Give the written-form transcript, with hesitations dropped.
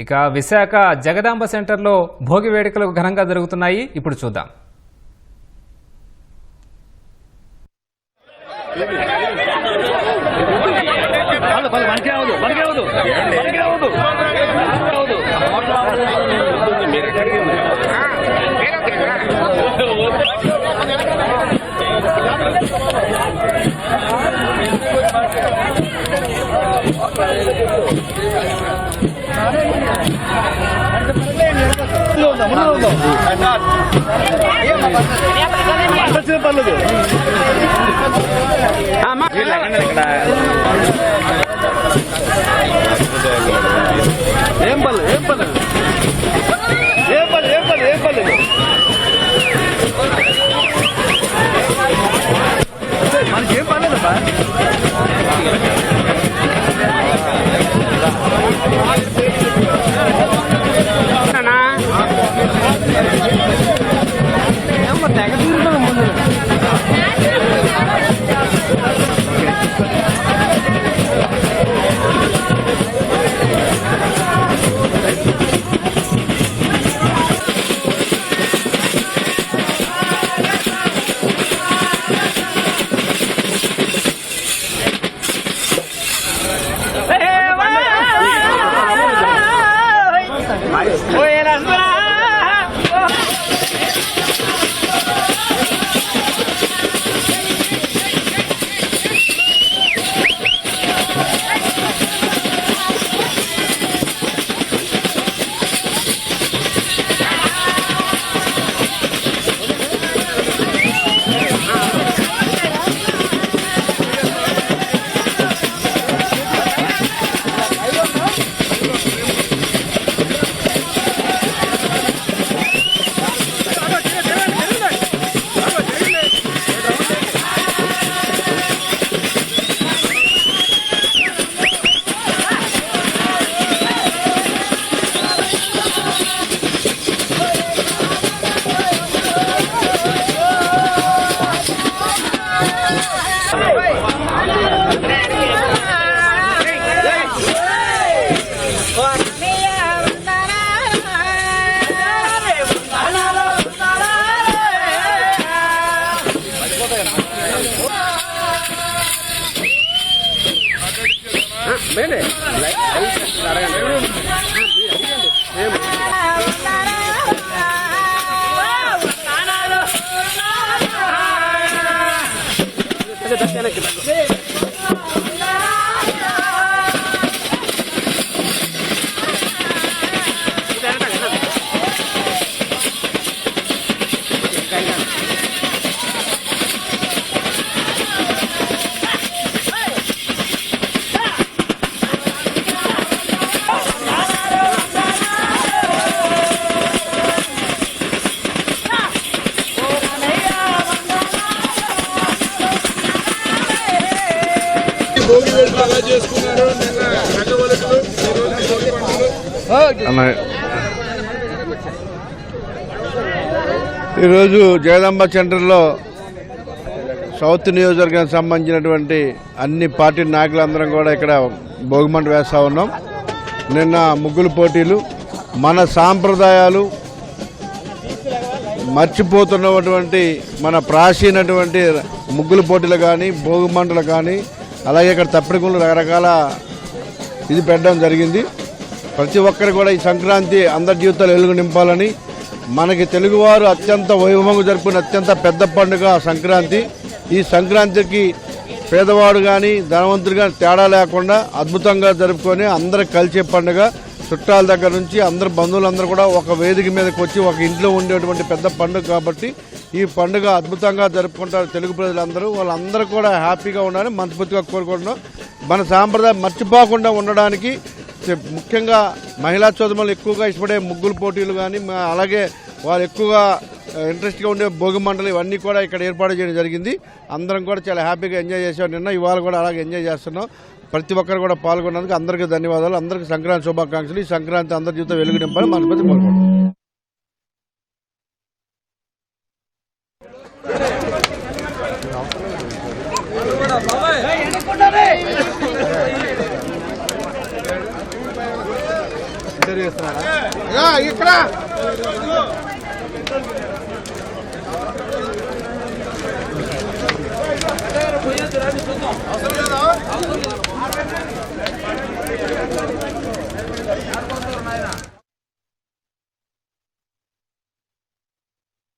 ఇక విశాఖ జగదాంబ సెంటర్లో భోగి వేడుకలు ఘనంగా జరుగుతున్నాయి. ఇప్పుడు చూద్దాం. ఏం పర్లేదు ఏం పర్లేదు ఏం పర్లేదు ఏం పర్లేదు ఏం పర్లేదు మనకేం పర్లేదబ్బా. తెగ దూరుతున్నాను ముందు ఈరోజు జగదాంబ సెంటర్లో సౌత్ నియోజకవర్గానికి సంబంధించినటువంటి అన్ని పార్టీ నాయకులందరం కూడా ఇక్కడ భోగిమంట వేస్తూ ఉన్నాం. నిన్న ముగ్గులు పోటీలు, మన సాంప్రదాయాలు మర్చిపోతున్నటువంటి మన ప్రాచీనటువంటి ముగ్గులు పోటీలు కానీ, భోగిమంటలు కానీ, అలాగే ఇక్కడ తప్పిడిగుళ్ళు రకరకాల ఇది పెట్టడం జరిగింది. ప్రతి ఒక్కరు కూడా ఈ సంక్రాంతి అందరి జీవితాలు వెలుగు నింపాలని, మనకి తెలుగువారు అత్యంత వైభవంగా జరుపుకునే అత్యంత పెద్ద పండుగ సంక్రాంతి. ఈ సంక్రాంతికి పేదవాడు కానీ ధనవంతుడు కానీ తేడా లేకుండా అద్భుతంగా జరుపుకొని అందరూ కలిసే పండుగ. చుట్టాల దగ్గర నుంచి అందరు బంధువులందరూ కూడా ఒక వేదిక మీదకి వచ్చి ఒక ఇంట్లో ఉండేటువంటి పెద్ద పండుగ కాబట్టి ఈ పండుగ అద్భుతంగా జరుపుకుంటారు తెలుగు ప్రజలందరూ. వాళ్ళందరూ కూడా హ్యాపీగా ఉండాలని మనస్ఫూర్తిగా కోరుకుంటున్నాం. మన సాంప్రదాయం మర్చిపోకుండా ఉండడానికి ముఖ్యంగా మహిళా సోదరులు ఎక్కువగా ఇష్టపడే ముగ్గులు పోటీలు కానీ, అలాగే వాళ్ళు ఎక్కువగా ఇంట్రెస్ట్గా ఉండే భోగి మంటలు ఇవన్నీ కూడా ఇక్కడ ఏర్పాటు చేయడం జరిగింది. అందరం కూడా చాలా హ్యాపీగా ఎంజాయ్ చేసాం. నిన్న ఇవాళ కూడా అలాగే ఎంజాయ్ చేస్తున్నాం. ప్రతి ఒక్కరు కూడా పాల్గొన్నందుకు అందరికీ ధన్యవాదాలు. అందరికీ సంక్రాంతి శుభాకాంక్షలు. ఈ సంక్రాంతి అందరి జీవితం వెలుగు నింపాలని మనస్ఫూర్తిగా కోరుకుంటున్నాం. ఉపయోగిస్తున్నారా?